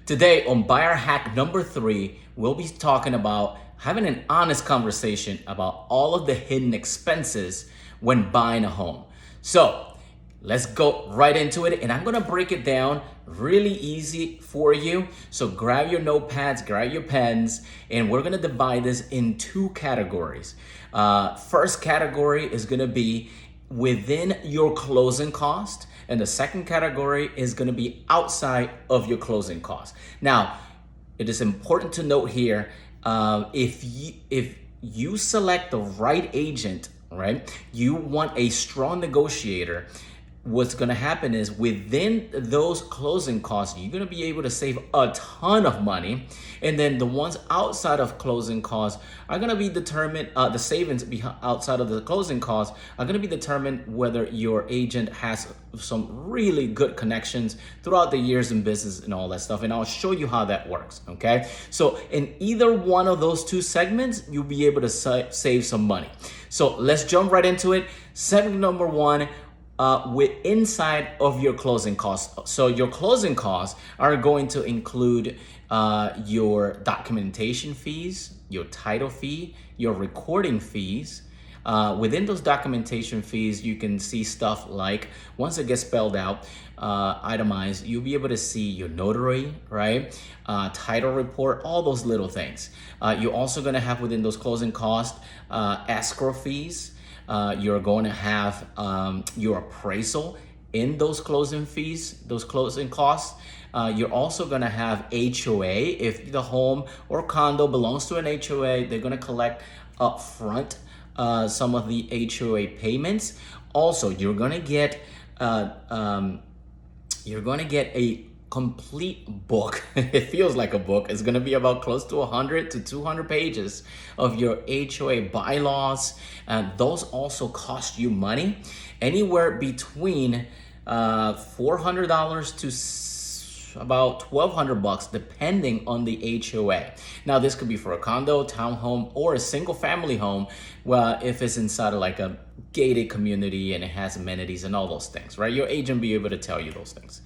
Today on Buyer Hack number 3, we'll be talking about having an honest conversation about all of the hidden expenses when buying a home. So let's go right into it, and I'm gonna break it down really easy for you. So grab your notepads, grab your pens, and we're gonna divide this in 2 categories. First category is gonna be within your closing cost, and the second category is going to be outside of your closing cost. Now, it is important to note here, if you select the right agent, right, you want a strong negotiator. What's going to happen is within those closing costs, you're going to be able to save a ton of money. And then the ones outside of closing costs are going to be determined, the savings outside of the closing costs are going to be determined whether your agent has some really good connections throughout the years in business and all that stuff. And I'll show you how that works, okay? So in either one of those 2 segments, you'll be able to save some money. So let's jump right into it. Segment number 1, with inside of your closing costs. So your closing costs are going to include your documentation fees, your title fee, your recording fees. Within those documentation fees, you can see stuff like, once it gets spelled out, itemized, you'll be able to see your notary, right? Title report, all those little things. You're also going to have within those closing costs, escrow fees. You're going to have your appraisal in those closing fees, those closing costs. You're also going to have HOA. If the home or condo belongs to an HOA, they're going to collect up front some of the HOA payments. Also, you're going to get a complete book. It feels like a book. It's going to be about close to 100 to 200 pages of your HOA bylaws. And those also cost you money, anywhere between $400 to about $1,200, depending on the HOA. Now, this could be for a condo, townhome, or a single family home. Well, if it's inside of like a gated community and it has amenities and all those things, right? Your agent will be able to tell you those things.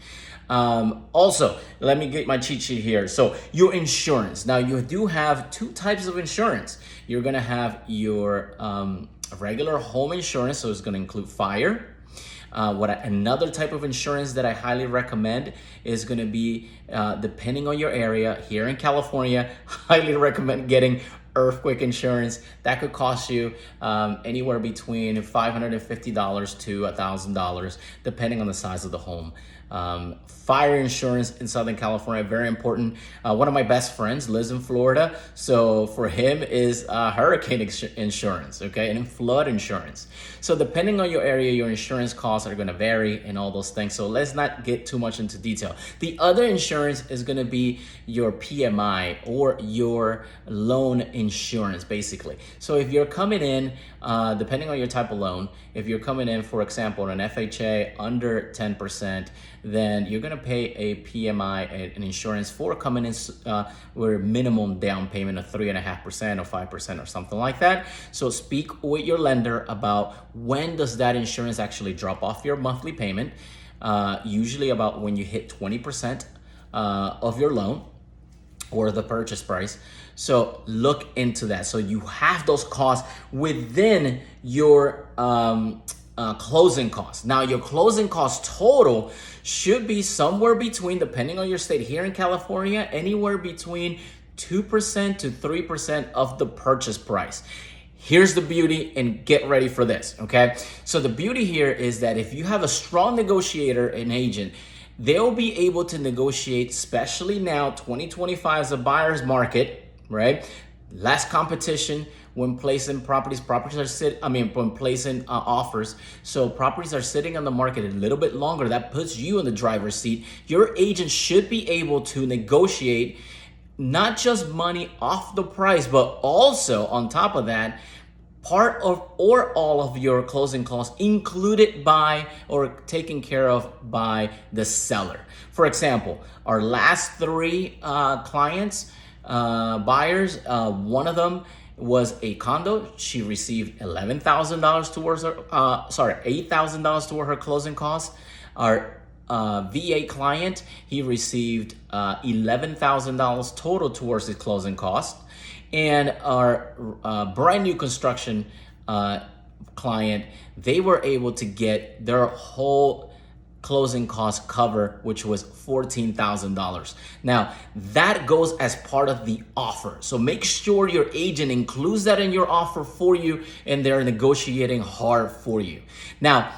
Also, let me get my cheat sheet here. So your insurance. Now, you do have 2 types of insurance. You're going to have your regular home insurance. So it's going to include fire. Another type of insurance that I highly recommend is going to be, depending on your area, here in California, highly recommend getting earthquake insurance. That could cost you anywhere between $550 to $1,000, depending on the size of the home. Fire insurance in Southern California, very important. One of my best friends lives in Florida, so for him is hurricane insurance, okay, and flood insurance. So depending on your area, your insurance costs are going to vary and all those things. So let's not get too much into detail. The other insurance is going to be your PMI, or your loan insurance, basically. So if you're coming in, depending on your type of loan, if you're coming in, for example, an FHA under 10%, then you're going to pay a PMI, an insurance, for coming in with a minimum down payment of 3.5% or 5% or something like that. So speak with your lender about when does that insurance actually drop off your monthly payment, usually about when you hit 20% of your loan or the purchase price. So look into that. So you have those costs within your closing costs. Now, your closing cost total should be somewhere between, depending on your state, here in California, anywhere between 2% to 3% of the purchase price. Here's the beauty, and get ready for this, okay? So the beauty here is that if you have a strong negotiator, an agent, they'll be able to negotiate, especially now, 2025 is a buyer's market, right? Less competition when placing properties. When placing offers. So properties are sitting on the market a little bit longer. That puts you in the driver's seat. Your agent should be able to negotiate not just money off the price, but also on top of that, part of or all of your closing costs included by or taken care of by the seller. For example, our last 3 clients, buyers, one of them was a condo. She received $11,000 towards her, $8,000 toward her closing costs. Our VA client, he received $11,000 total towards his closing cost. And our brand new construction client, they were able to get their whole closing cost cover, which was $14,000. Now, that goes as part of the offer. So make sure your agent includes that in your offer for you, and they're negotiating hard for you. Now,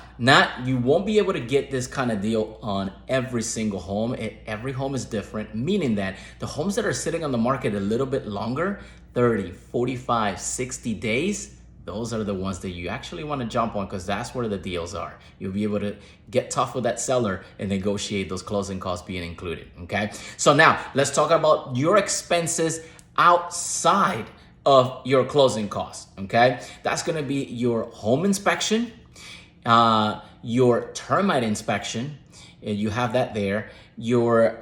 you won't be able to get this kind of deal on every single home. Every home is different, meaning that the homes that are sitting on the market a little bit longer, 30, 45, 60 days, those are the ones that you actually want to jump on, because that's where the deals are. You'll be able to get tough with that seller and negotiate those closing costs being included, okay? So now let's talk about your expenses outside of your closing costs, okay? That's going to be your home inspection, your termite inspection, and you have that there. Your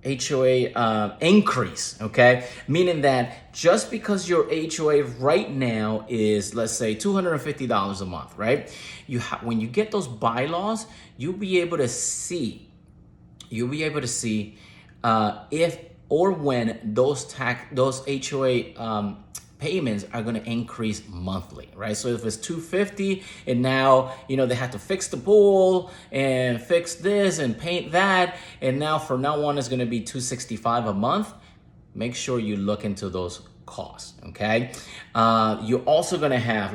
your HOA increase, okay? Meaning that just because your HOA right now is, let's say, $250 a month, right? When you get those bylaws, you'll be able to see if or when those HOA payments are going to increase monthly, right? So if it's $250 and now, they have to fix the pool and fix this and paint that, and now from now on it's going to be $265 a month, make sure you look into those costs, okay? You're also going to have,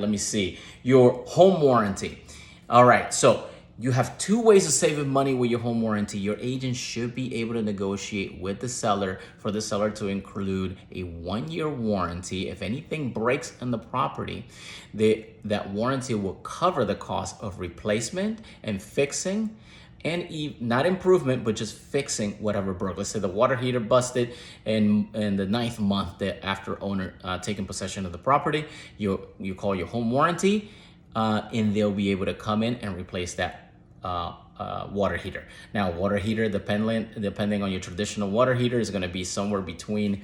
your home warranty. All right, so you have two ways of saving money with your home warranty. Your agent should be able to negotiate with the seller for the seller to include a 1-year warranty. If anything breaks in the property, that warranty will cover the cost of replacement and fixing, and not improvement, but just fixing whatever broke. Let's say the water heater busted in the 9th month after owner taking possession of the property. You call your home warranty, and they'll be able to come in and replace that water heater. Now, water heater, depending on your traditional water heater, is going to be somewhere between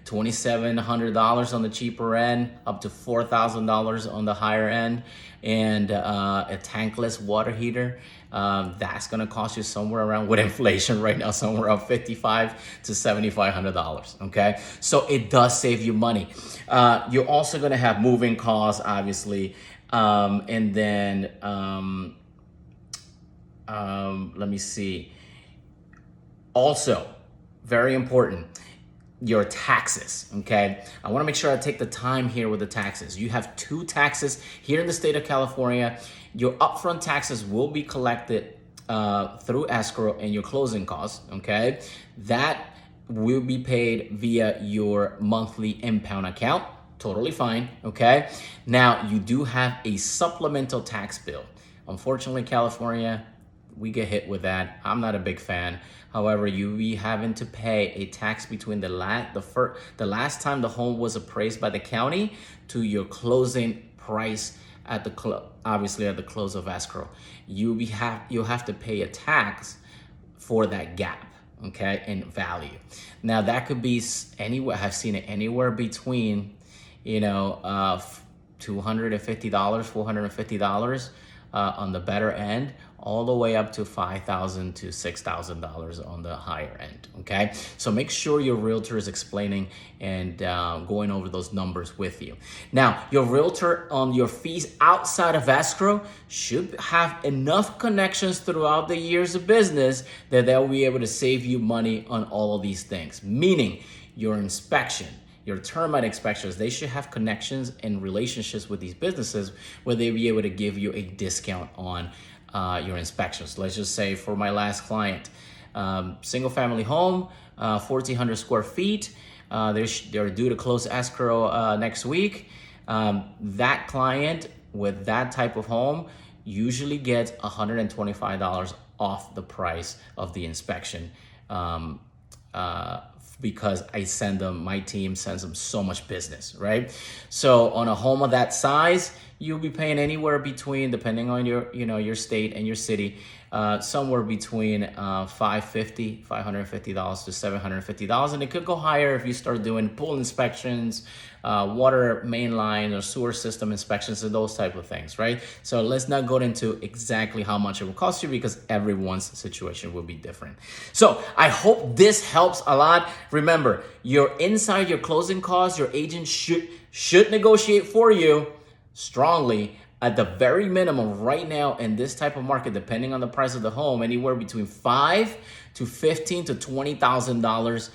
$2,700 on the cheaper end up to $4,000 on the higher end. And a tankless water heater, that's going to cost you somewhere around, with inflation right now, somewhere around $5,500 to $7,500. Okay, so it does save you money. You're also going to have moving costs, obviously, and then also, very important, your taxes, okay? I wanna make sure I take the time here with the taxes. You have 2 taxes here in the state of California. Your upfront taxes will be collected through escrow and your closing costs, okay? That will be paid via your monthly impound account. Totally fine, okay? Now, you do have a supplemental tax bill. Unfortunately, California, we get hit with that. I'm not a big fan. However, you'll be having to pay a tax between the last time the home was appraised by the county to your closing price at the close of escrow. You'll have to pay a tax for that gap, okay, in value. Now that could be anywhere. I've seen it anywhere between, $250, $450 on the better end, all the way up to $5,000 to $6,000 on the higher end, okay? So make sure your realtor is explaining and going over those numbers with you. Now, your realtor on your fees outside of escrow should have enough connections throughout the years of business that they'll be able to save you money on all of these things, meaning your inspection, your termite inspections, they should have connections and relationships with these businesses where they'll be able to give you a discount on your inspections. Let's just say for my last client, single family home, 1,400 square feet. They're due to close escrow next week. That client with that type of home usually gets $125 off the price of the inspection. Because my team sends them so much business, right? So on a home of that size, you'll be paying anywhere between, depending on your state and your city, somewhere between $550 to $750, and it could go higher if you start doing pool inspections, water main line or sewer system inspections, and those type of things, right? So let's not go into exactly how much it will cost you, because everyone's situation will be different. So I hope this helps a lot. Remember, you're inside your closing costs. Your agent should negotiate for you strongly. At the very minimum right now in this type of market, depending on the price of the home, anywhere between $5,000 to $15,000 to $20,000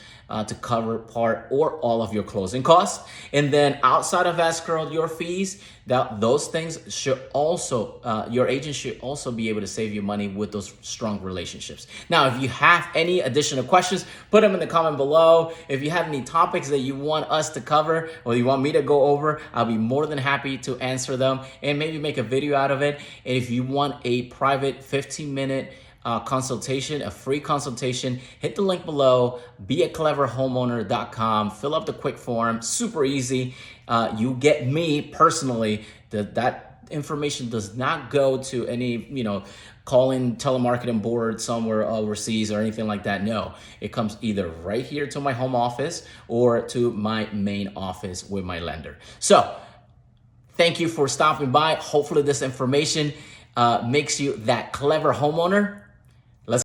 to cover part or all of your closing costs. And then outside of escrow, your fees, those things should also, your agent should also be able to save you money with those strong relationships. Now, if you have any additional questions, put them in the comment below. If you have any topics that you want us to cover or you want me to go over, I'll be more than happy to answer them and maybe make a video out of it. And if you want a private 15-minute consultation, a free consultation, hit the link below, beacleverhomeowner.com, fill up the quick form, super easy. You get me personally. That information does not go to any, calling telemarketing board somewhere overseas or anything like that. No, it comes either right here to my home office or to my main office with my lender. So thank you for stopping by. Hopefully this information makes you that clever homeowner